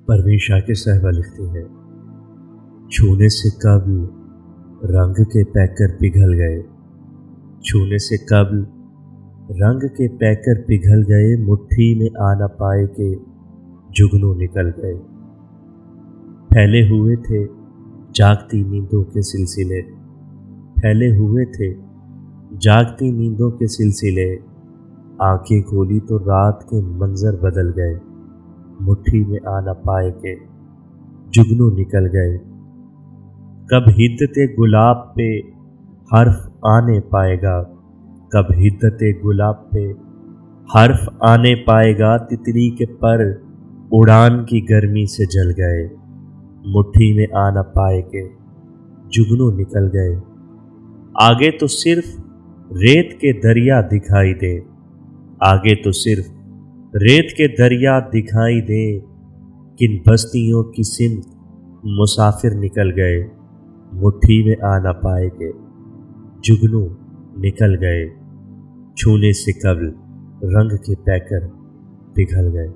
پروین شاکر صاحبہ لکھتی ہیں، چھونے سے قبل رنگ کے پیکر پگھل گئے، چھونے سے قبل رنگ کے پیکر پگھل گئے، مٹھی میں آ نہ پائے کہ جگنوں نکل گئے۔ پھیلے ہوئے تھے جاگتی نیندوں کے سلسلے، پھیلے ہوئے تھے جاگتی نیندوں کے سلسلے، آنکھیں کھولی تو رات کے منظر بدل گئے، مٹھی میں آ نہ پائے کہ جگنوں نکل گئے۔ کب حدت گلاب پہ حرف آنے پائے گا، کب حدت گلاب پہ حرف آنے پائے گا، تتلی کے پر اڑان کی گرمی سے جل گئے، مٹھی میں آ نہ پائے کہ جگنوں نکل گئے۔ آگے تو صرف ریت کے دریا دکھائی دے، آگے تو صرف ریت کے دریا دکھائی دے، کن بستیوں کی سمت مسافر نکل گئے، مٹھی میں آ نہ پائے کہ جگنوں نکل گئے، چھونے سے قبل رنگ کے پیکر پگھل گئے۔